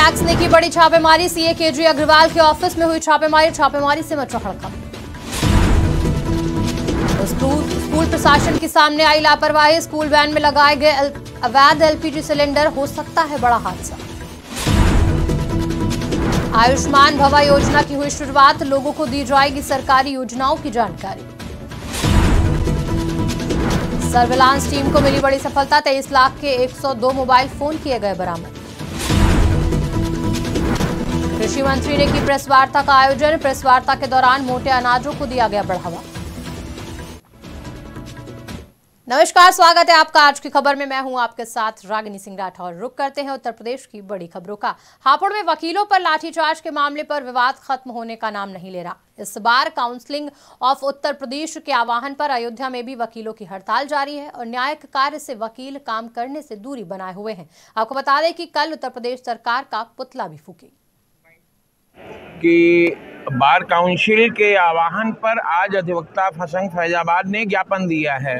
Tax ने की बड़ी छापेमारी। सीए केजी अग्रवाल के ऑफिस में हुई छापेमारी से मचा हड़कंप। स्कूल प्रशासन के सामने आई लापरवाही। स्कूल वैन में लगाए गए अवैध एलपीजी सिलेंडर, हो सकता है बड़ा हादसा। आयुष्मान भवा योजना की हुई शुरुआत, लोगों को दी जाएगी सरकारी योजनाओं की जानकारी। सर्विलांस टीम को मिली बड़ी सफलता, 23 लाख के 102 मोबाइल फोन किए गए बरामद। कृषि मंत्री ने की प्रेस वार्ता का आयोजन। प्रेस वार्ता के दौरान मोटे अनाजों को दिया गया बढ़ावा। नमस्कार, स्वागत है आपका आज की खबर में। मैं हूं आपके साथ रागिनी सिंह राठौर। रुक करते हैं उत्तर प्रदेश की बड़ी खबरों का। हापुड़ में वकीलों पर लाठीचार्ज के मामले पर विवाद खत्म होने का नाम नहीं ले रहा। इस बार काउंसिलिंग ऑफ उत्तर प्रदेश के आह्वान पर अयोध्या में भी वकीलों की हड़ताल जारी है और न्यायिक कार्य से वकील काम करने से दूरी बनाए हुए हैं। आपको बता दें कि कल उत्तर प्रदेश सरकार का पुतला भी फूकेगी। कि बार काउंसिल के आह्वान पर आज अधिवक्ता फसंग फैजाबाद ने ज्ञापन दिया है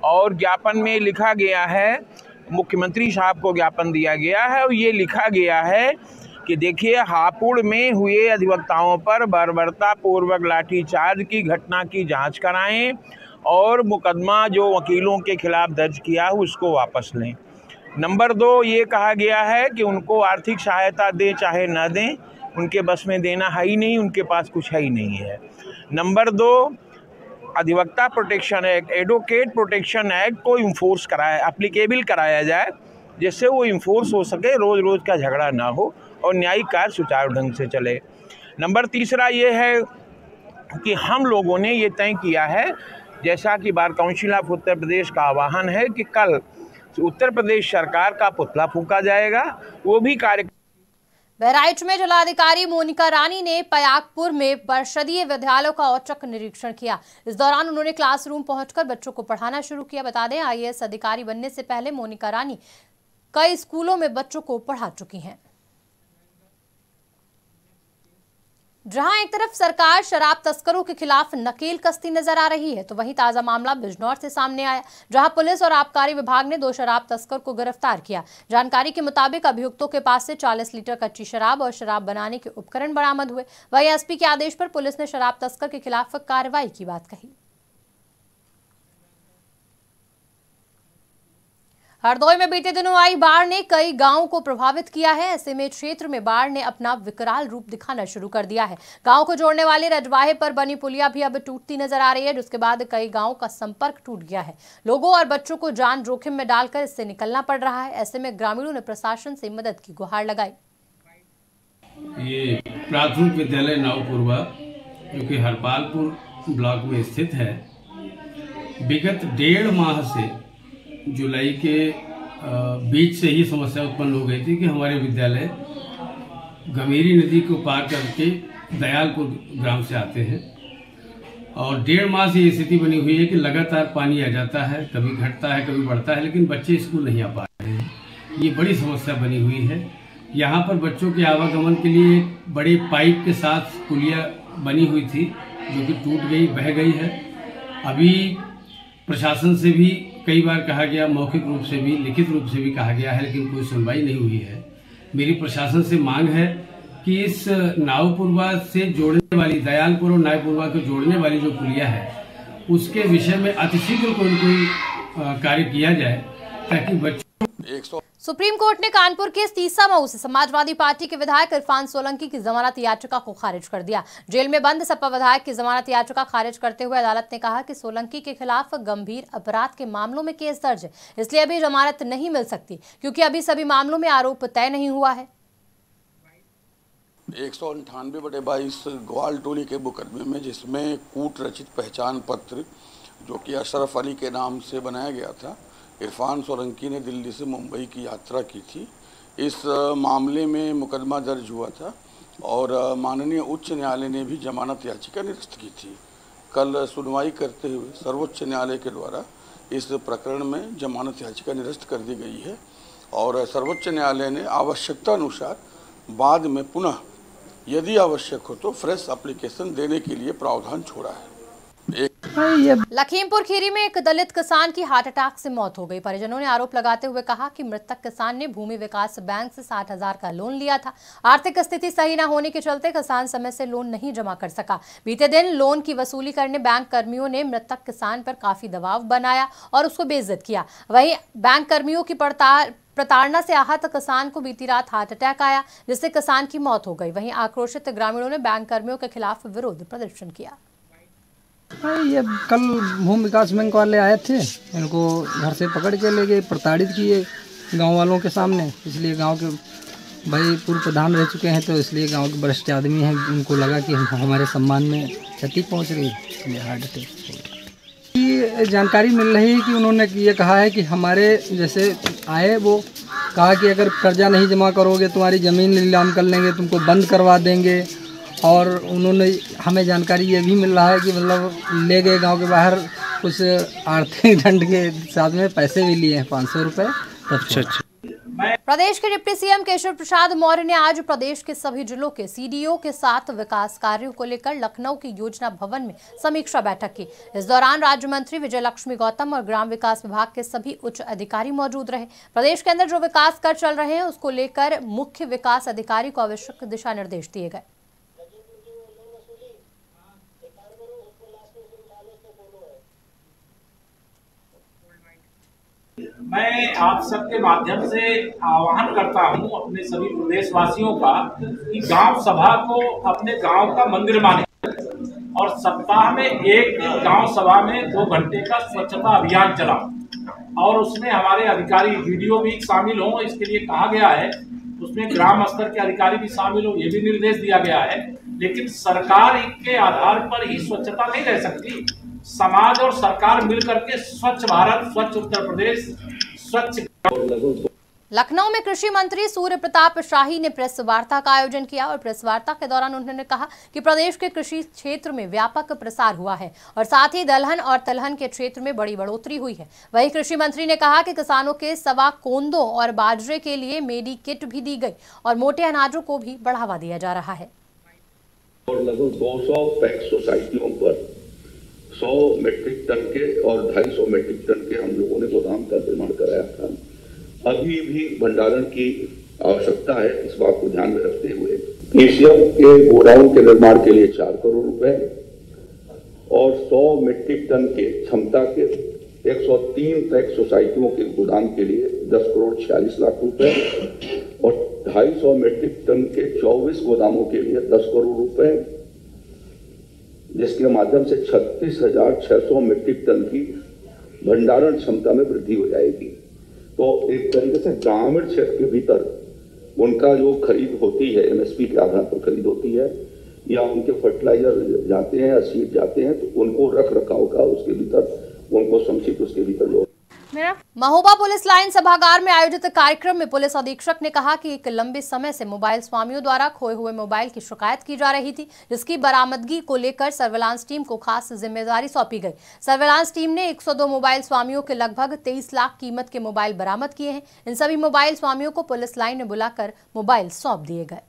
और ज्ञापन में लिखा गया है, मुख्यमंत्री साहब को ज्ञापन दिया गया है और ये लिखा गया है कि देखिए, हापुड़ में हुए अधिवक्ताओं पर बर्बरतापूर्वक लाठीचार्ज की घटना की जांच कराएं और मुकदमा जो वकीलों के खिलाफ दर्ज किया उसको वापस लें। नंबर 2, ये कहा गया है कि उनको आर्थिक सहायता दें चाहे न दें, उनके बस में देना है ही नहीं, उनके पास कुछ है ही नहीं है। नंबर 2, अधिवक्ता protection act, advocate protection act को इन्फोर्स कराया, एप्लीकेबल कराया जाए, जिससे वो इन्फोर्स हो सके, रोज़ रोज़ का झगड़ा ना हो और न्यायिक कार्य सुचारू ढंग से चले। नंबर 3 ये है कि हम लोगों ने ये तय किया है, जैसा कि bar council of Uttar Pradesh का आह्वान है, कि कल उत्तर प्रदेश सरकार का पुतला फूंका जाएगा। वो भी कार्य बहराइच में जिलाधिकारी मोनिका रानी ने पयागपुर में परिषदीय विद्यालयों का औचक निरीक्षण किया। इस दौरान उन्होंने क्लासरूम पहुंचकर बच्चों को पढ़ाना शुरू किया। बता दें, आईएएस अधिकारी बनने से पहले मोनिका रानी कई स्कूलों में बच्चों को पढ़ा चुकी हैं। जहां एक तरफ सरकार शराब तस्करों के खिलाफ नकेल कसती नजर आ रही है, तो वहीं ताजा मामला बिजनौर से सामने आया, जहां पुलिस और आबकारी विभाग ने 2 शराब तस्कर को गिरफ्तार किया। जानकारी के मुताबिक अभियुक्तों के पास से 40 लीटर कच्ची शराब और शराब बनाने के उपकरण बरामद हुए। वहीं एसपी के आदेश पर पुलिस ने शराब तस्कर के खिलाफ कार्रवाई की बात कही। हरदोई में बीते दिनों आई बाढ़ ने कई गांवों को प्रभावित किया है। ऐसे में क्षेत्र में बाढ़ ने अपना विकराल रूप दिखाना शुरू कर दिया है। गांव को जोड़ने वाले रजवाहे पर बनी पुलिया भी अब टूटती नजर आ रही है, जिसके बाद कई गांवों का संपर्क टूट गया है। लोगों और बच्चों को जान जोखिम में डालकर इससे निकलना पड़ रहा है। ऐसे में ग्रामीणों ने प्रशासन से मदद की गुहार लगाई। ये प्राथमिक विद्यालय नावपुरवा, जो कि हरपालपुर ब्लॉक में स्थित है, विगत 1.5 माह से जुलाई के बीच से ही समस्या उत्पन्न हो गई थी कि हमारे विद्यालय गंभीरी नदी को पार करके दयालपुर ग्राम से आते हैं और 1.5 माह से ये स्थिति बनी हुई है कि लगातार पानी आ जाता है, कभी घटता है कभी बढ़ता है, लेकिन बच्चे स्कूल नहीं आ पा रहे हैं। ये बड़ी समस्या बनी हुई है। यहाँ पर बच्चों के आवागमन के लिए एक बड़े पाइप के साथ पुलिया बनी हुई थी, जो कि टूट गई, बह गई है। अभी प्रशासन से भी कई बार कहा गया, मौखिक रूप से भी, लिखित रूप से भी कहा गया है, लेकिन कोई सुनवाई नहीं हुई है। मेरी प्रशासन से मांग है कि इस नावपुरवा से जोड़ने वाली, दयालपुर और नावपुरवा को जोड़ने वाली जो पुलिया है, उसके विषय में अतिशीघ्र कोई कार्य किया जाए, ताकि बच्चों। सुप्रीम कोर्ट ने कानपुर के तीसा मऊ से समाजवादी पार्टी के विधायक इरफान सोलंकी की जमानत याचिका को खारिज कर दिया। जेल में बंद सपा विधायक की जमानत याचिका खारिज करते हुए अदालत ने कहा कि सोलंकी के खिलाफ गंभीर अपराध के मामलों में केस दर्ज है, इसलिए अभी जमानत नहीं मिल सकती, क्योंकि अभी सभी मामलों में आरोप तय नहीं हुआ है। 198/22 ग्वाल टोली के मुकदमे में, जिसमें कूट रचित पहचान पत्र जो कि अशरफ अली के नाम से बनाया गया था, इरफान सोलंकी ने दिल्ली से मुंबई की यात्रा की थी। इस मामले में मुकदमा दर्ज हुआ था और माननीय उच्च न्यायालय ने भी जमानत याचिका निरस्त की थी। कल सुनवाई करते हुए सर्वोच्च न्यायालय के द्वारा इस प्रकरण में जमानत याचिका निरस्त कर दी गई है और सर्वोच्च न्यायालय ने आवश्यकता अनुसार बाद में पुनः यदि आवश्यक हो तो फ्रेश एप्लीकेशन देने के लिए प्रावधान छोड़ा है। लखीमपुर खीरी में एक दलित किसान की हार्ट अटैक से मौत हो गई। परिजनों ने आरोप लगाते हुए कहा कि मृतक किसान ने भूमि विकास बैंक से 60,000 का लोन लिया था। आर्थिक स्थिति सही न होने के चलते किसान समय से लोन नहीं जमा कर सका। बीते दिन लोन की वसूली करने बैंक कर्मियों ने मृतक किसान पर काफी दबाव बनाया और उसको बेइज्जत किया। वहीं बैंक कर्मियों की प्रताड़ना से आहत किसान को बीती रात हार्ट अटैक आया, जिससे किसान की मौत हो गई। वहीं आक्रोशित ग्रामीणों ने बैंक कर्मियों के खिलाफ विरोध प्रदर्शन किया। ये कल भूमि विकास बैंक वाले आए थे, इनको घर से पकड़ के ले गए, प्रताड़ित किए गांव वालों के सामने। इसलिए गांव के भाई पूर्व प्रधान रह चुके हैं, तो इसलिए गांव के वरिष्ठ आदमी हैं, उनको लगा कि हमारे सम्मान में क्षति पहुंच रही है, हार्ट अटैक। ये जानकारी मिल रही है कि उन्होंने ये कहा है कि हमारे जैसे आए, वो कहा कि अगर कर्जा नहीं जमा करोगे तुम्हारी ज़मीन नीलाम कर लेंगे, तुमको बंद करवा देंगे। और उन्होंने हमें जानकारी ये भी मिल रहा है कि मतलब ले गए गांव के बाहर, कुछ आर्थिक दंड के साथ में पैसे भी लिए हैं, 500 रुपये। अच्छा। प्रदेश के डिप्टी सीएम केशव प्रसाद मौर्य ने आज प्रदेश के सभी जिलों के सीडीओ के साथ विकास कार्यों को लेकर लखनऊ के योजना भवन में समीक्षा बैठक की। इस दौरान राज्य मंत्री विजय लक्ष्मी गौतम और ग्राम विकास विभाग के सभी उच्च अधिकारी मौजूद रहे। प्रदेश के अंदर जो विकास कार्य चल रहे हैं उसको लेकर मुख्य विकास अधिकारी को आवश्यक दिशा निर्देश दिए गए। मैं आप सबके माध्यम से आह्वान करता हूं अपने सभी प्रदेशवासियों का कि गांव सभा को अपने गांव का मंदिर माने और सप्ताह में एक दिन गांव सभा में 2 घंटे का स्वच्छता अभियान चला और उसमें हमारे अधिकारी वीडियो भी शामिल हों, इसके लिए कहा गया है। उसमें ग्राम स्तर के अधिकारी भी शामिल हो, ये भी निर्देश दिया गया है। लेकिन सरकार के आधार पर ही स्वच्छता नहीं रह सकती। समाज और सरकार मिलकर के स्वच्छ भारत, स्वच्छ उत्तर प्रदेश, स्वच्छ। लखनऊ में कृषि मंत्री सूर्य प्रताप शाही ने प्रेस वार्ता का आयोजन किया और प्रेस वार्ता के दौरान उन्होंने कहा कि प्रदेश के कृषि क्षेत्र में व्यापक प्रसार हुआ है और साथ ही दलहन और तिलहन के क्षेत्र में बड़ी बढ़ोतरी हुई है। वहीं कृषि मंत्री ने कहा कि किसानों के सवा कोंदों और बाजरे के लिए मेडी किट भी दी गई और मोटे अनाजों को भी बढ़ावा दिया जा रहा है। और लगभग 200 पैक्स सोसाइटियों पर 100 मेट्रिक टन के और 250 मेट्रिक टन के हम लोगों ने गोदाम का निर्माण कराया था। अभी भी भंडारण की आवश्यकता है, इस बात को ध्यान में रखते हुए पीसीएम के गोडाउन के निर्माण के लिए 4 करोड़ रुपए और 100 मेट्रिक टन के क्षमता के 103 पैक्स सोसाइटियों के गोदाम के लिए 10 करोड़ 46 लाख रुपए और 250 मेट्रिक टन के 24 गोदामों के लिए 10 करोड़ रुपए, जिसके माध्यम से 36,600 मेट्रिक टन की भंडारण क्षमता में वृद्धि हो जाएगी। तो एक तरीके से ग्रामीण क्षेत्र के भीतर उनका जो खरीद होती है, एमएसपी के आधार पर खरीद होती है या उनके फर्टिलाइजर जाते हैं या सीड जाते हैं, तो उनको रख रखाव का उसके भीतर उनको समुचित उसके भीतर जो महोबा पुलिस लाइन सभागार में आयोजित कार्यक्रम में पुलिस अधीक्षक ने कहा कि एक लंबे समय से मोबाइल स्वामियों द्वारा खोए हुए मोबाइल की शिकायत की जा रही थी, जिसकी बरामदगी को लेकर सर्विलांस टीम को खास जिम्मेदारी सौंपी गई। सर्विलांस टीम ने 102 मोबाइल स्वामियों के लगभग 23 लाख कीमत के मोबाइल बरामद किए हैं। इन सभी मोबाइल स्वामियों को पुलिस लाइन ने बुलाकर मोबाइल सौंप दिए गए।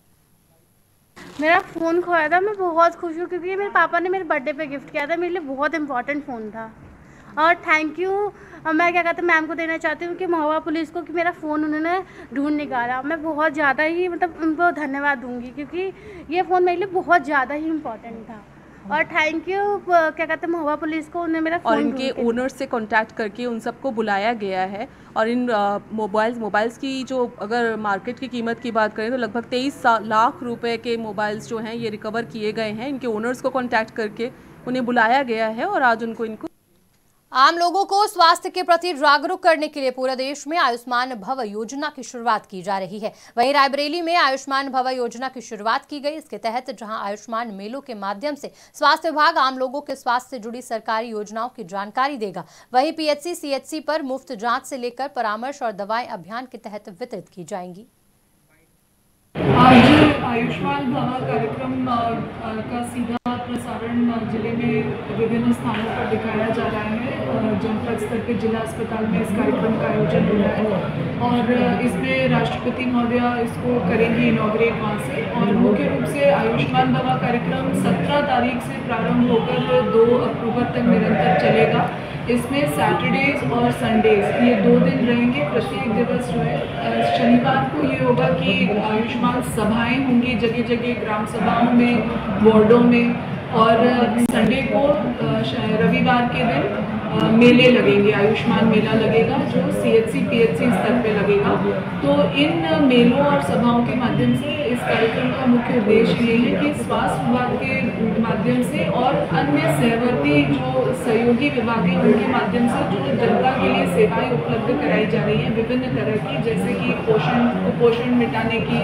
मेरा फ़ोन खोया था, मैं बहुत खुश हूँ क्योंकि मेरे पापा ने मेरे बर्थडे पे गिफ्ट किया था, मेरे लिए बहुत इंपॉर्टेंट फ़ोन था। और थैंक यू मैं क्या कहते हैं मैम को देना चाहती हूँ कि महोबा पुलिस को कि मेरा फ़ोन उन्होंने ढूंढ निकाला। मैं बहुत ज़्यादा ही मतलब उनको धन्यवाद दूंगी क्योंकि ये फ़ोन मेरे लिए बहुत ज़्यादा ही इम्पोर्टेंट था। और थैंक यू क्या कहते हैं महोबा पुलिस को, उन्होंने मेरा और इनके ओनर से कांटेक्ट करके उन सबको बुलाया गया है। और इन मोबाइल्स की जो अगर मार्केट की कीमत की बात करें तो लगभग 23 लाख रुपए के मोबाइल्स जो हैं ये रिकवर किए गए हैं। इनके ओनर्स को कांटेक्ट करके उन्हें बुलाया गया है और आज इनको आम लोगों को स्वास्थ्य के प्रति जागरूक करने के लिए पूरे देश में आयुष्मान भव योजना की शुरुआत की जा रही है। वहीं रायबरेली में आयुष्मान भव योजना की शुरुआत की गई। इसके तहत जहां आयुष्मान मेलों के माध्यम से स्वास्थ्य विभाग आम लोगों के स्वास्थ्य से जुड़ी सरकारी योजनाओं की जानकारी देगा, वहीं पीएचसी सीएचसी पर मुफ्त जांच से लेकर परामर्श और दवाएं अभियान के तहत वितरित की जाएंगी। आज आयुष्मान भव कार्यक्रम का सीधा प्रसारण जिले में विभिन्न स्थानों पर दिखाया जा रहा है। जनपद स्तर के जिला अस्पताल में इस कार्यक्रम का आयोजन हो रहा है और इसमें राष्ट्रपति महोदया इसको करेंगी इनॉग्रेट वहाँ से। और मुख्य रूप से आयुष्मान भव कार्यक्रम 17 तारीख से प्रारंभ होकर 2 अक्टूबर तक निरंतर चलेगा। इसमें सैटरडेज और संडेज ये 2 दिन रहेंगे। प्रत्येक दिवस जो है शनिवार को ये होगा कि आयुष्मान सभाएं होंगी जगह जगह, ग्राम सभाओं में, वार्डों में, और संडे को रविवार के दिन मेले लगेंगे, आयुष्मान मेला लगेगा जो CHC PHC स्तर पे लगेगा। तो इन मेलों और सभाओं के माध्यम से इस कार्यक्रम का मुख्य उद्देश्य ये है कि स्वास्थ्य विभाग के माध्यम से और अन्य सहवर्ती जो सहयोगी विभाग हैं उनके माध्यम से जो जनता के लिए सेवाएं उपलब्ध कराई जा रही हैं विभिन्न तरह की, जैसे कि कुपोषण मिटाने की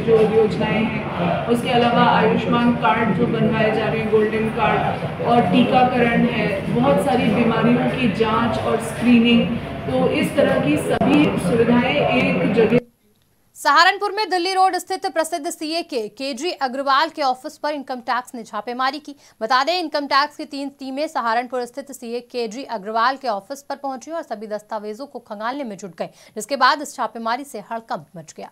जो योजनाएं हैं, उसके अलावा आयुष्मान कार्ड जो बनवाए जा रहे हैं, गोल्डन कार्ड, और टीकाकरण है, बहुत सारी बीमारियों की जांच और स्क्रीनिंग। तो इस तरह की सभी सुविधाएं एक जगह। सहारनपुर में दिल्ली रोड स्थित प्रसिद्ध सीए केजी अग्रवाल के ऑफिस पर इनकम टैक्स ने छापेमारी की। बता दें, इनकम टैक्स की 3 टीमें सहारनपुर स्थित सीए केजी अग्रवाल के ऑफिस पर पहुंची और सभी दस्तावेजों को खंगालने में जुट गए, जिसके बाद इस छापेमारी से हड़कंप मच गया।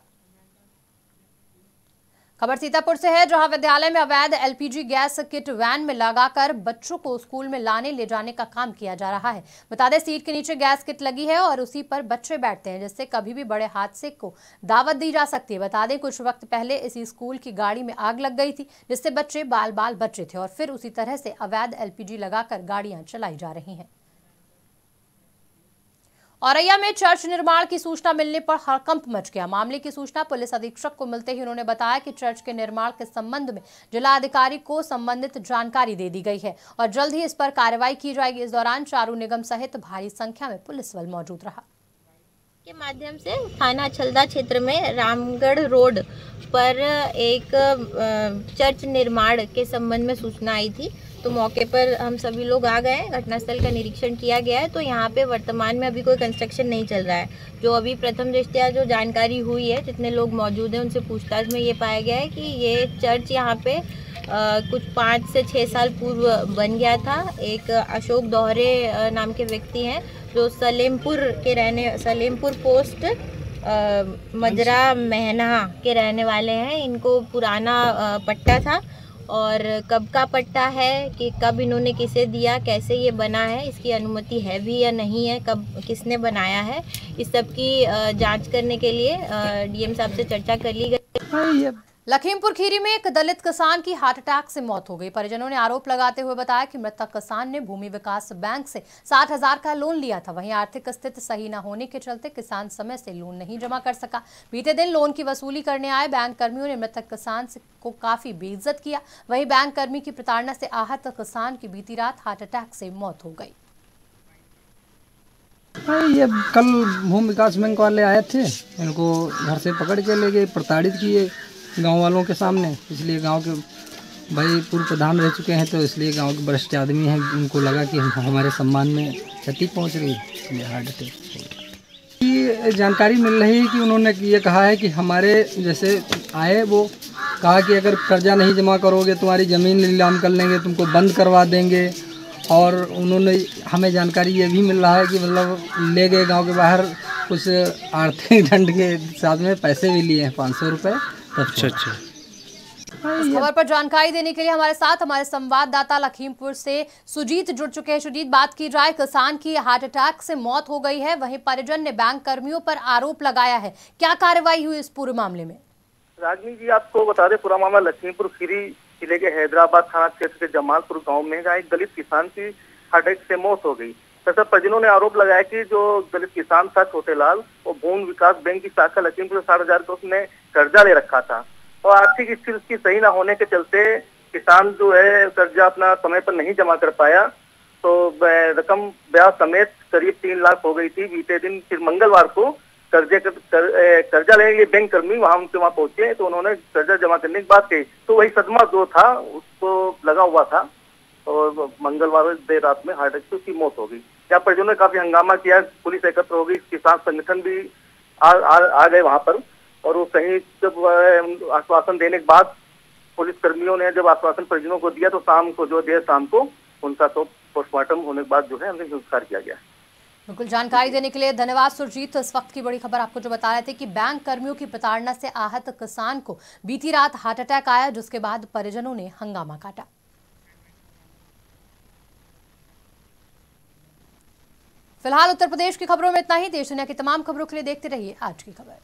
खबर सीतापुर से है, जहां विद्यालय में अवैध LPG गैस किट वैन में लगाकर बच्चों को स्कूल में लाने ले जाने का काम किया जा रहा है। बता दें, सीट के नीचे गैस किट लगी है और उसी पर बच्चे बैठते हैं, जिससे कभी भी बड़े हादसे को दावत दी जा सकती है। बता दें, कुछ वक्त पहले इसी स्कूल की गाड़ी में आग लग गई थी, जिससे बच्चे बाल बाल बचे थे और फिर उसी तरह से अवैध LPG लगाकर गाड़ियां चलाई जा रही हैं। औरैया में चर्च निर्माण की सूचना मिलने पर हड़कंप मच गया। मामले की सूचना पुलिस अधीक्षक को मिलते ही उन्होंने बताया कि चर्च के निर्माण के संबंध में जिला अधिकारी को संबंधित जानकारी दे दी गई है और जल्द ही इस पर कार्रवाई की जाएगी। इस दौरान चारू निगम सहित भारी संख्या में पुलिस बल मौजूद रहा। के माध्यम से थाना छलदा क्षेत्र में रामगढ़ रोड पर एक चर्च निर्माण के संबंध में सूचना आई थी, तो मौके पर हम सभी लोग आ गए, घटनास्थल का निरीक्षण किया गया है। तो यहाँ पे वर्तमान में अभी कोई कंस्ट्रक्शन नहीं चल रहा है। जो अभी प्रथम दृष्टया जो जानकारी हुई है, जितने लोग मौजूद हैं उनसे पूछताछ में ये पाया गया है कि ये चर्च यहाँ पे कुछ 5 से 6 साल पूर्व बन गया था। एक अशोक दोहरे नाम के व्यक्ति हैं जो सलेमपुर पोस्ट मजरा महना के रहने वाले हैं। इनको पुराना पट्टा था और कब का पट्टा है कि कब इन्होंने किसे दिया, कैसे ये बना है, इसकी अनुमति है भी या नहीं है, कब किसने बनाया है, इस सब की जांच करने के लिए डीएम साहब से चर्चा कर ली गई। लखीमपुर खीरी में एक दलित किसान की हार्ट अटैक से मौत हो गई। परिजनों ने आरोप लगाते हुए बताया कि मृतक किसान ने भूमि विकास बैंक से 60,000 का लोन लिया था। वहीं आर्थिक स्थिति सही न होने के चलते किसान समय से लोन नहीं जमा कर सका। बीते दिन लोन की वसूली करने आए बैंक कर्मियों ने मृतक किसान को काफी बेइज्जत किया। वहीं बैंक कर्मी की प्रताड़ना से आहत किसान की बीती रात हार्ट अटैक से मौत हो गई। ये कल भूमि विकास बैंक वाले आए थे, इनको घर से पकड़ के ले गए, प्रताड़ित किए गांव वालों के सामने। इसलिए गांव के भाई पूर्व प्रधान रह चुके हैं, तो इसलिए गांव के वरिष्ठ आदमी हैं, उनको लगा कि हमारे सम्मान में क्षति पहुंच रही है, हार्ट अटैक। ये जानकारी मिल रही है कि उन्होंने ये कहा है कि हमारे जैसे आए, वो कहा कि अगर कर्जा नहीं जमा करोगे तुम्हारी ज़मीन नीलाम कर लेंगे, तुमको बंद करवा देंगे। और उन्होंने हमें जानकारी ये भी मिल रहा है कि मतलब ले गए गाँव के बाहर, कुछ आर्थिक दंड के साथ में पैसे भी लिए हैं, 500 रुपये। अच्छा। इस खबर पर जानकारी देने के लिए हमारे साथ हमारे संवाददाता लखीमपुर से सुजीत जुड़ चुके हैं। सुजीत, बात की जाए, किसान की हार्ट अटैक से मौत हो गई है, वहीं परिजन ने बैंक कर्मियों पर आरोप लगाया है, क्या कार्रवाई हुई इस पूरे मामले में? रागनी जी, आपको बता दें, पूरा मामला लखीमपुर खीरी जिले के हैदराबाद थाना क्षेत्र के जमालपुर गाँव में, जहाँ एक दलित किसान की हार्ट अटैक से मौत हो गई। तथा परिजनों ने आरोप लगाया कि जो दलित किसान था छोटेलाल, वो भूमि विकास बैंक की शाखा लखीमपुर 60,000 का उसने कर्जा ले रखा था और आर्थिक स्थिति उसकी सही ना होने के चलते किसान जो है कर्जा अपना समय पर नहीं जमा कर पाया, तो रकम ब्याज समेत करीब 3 लाख हो गई थी। बीते दिन फिर मंगलवार को कर्जा लेने के लिए बैंक कर्मी वहाँ पहुंचे, तो उन्होंने कर्जा जमा करने की बात कही, तो वही सदमा जो था उसको लगा हुआ था और मंगलवार देर रात में हार्ट अटैक से उसकी मौत हो गई। यहाँ परिजनों ने काफी हंगामा किया, पुलिस एकत्र हो गई, किसान संगठन भी आ गए वहां पर, और वो कहीं जब आश्वासन देने के बाद पुलिस कर्मियों ने जब आश्वासन परिजनों को दिया, तो शाम को उनका तो पोस्टमार्टम होने के बाद जो है अंतिम संस्कार किया गया। बिल्कुल, जानकारी देने के लिए धन्यवाद सुरजीत। तो इस वक्त की बड़ी खबर आपको जो बता रहे थे कि बैंक कर्मियों की प्रताड़ना से आहत किसान को बीती रात हार्ट अटैक आया, जिसके बाद परिजनों ने हंगामा काटा। फिलहाल उत्तर प्रदेश की खबरों में इतना ही। देश दुनिया की तमाम खबरों के लिए देखते रहिए आज की खबर।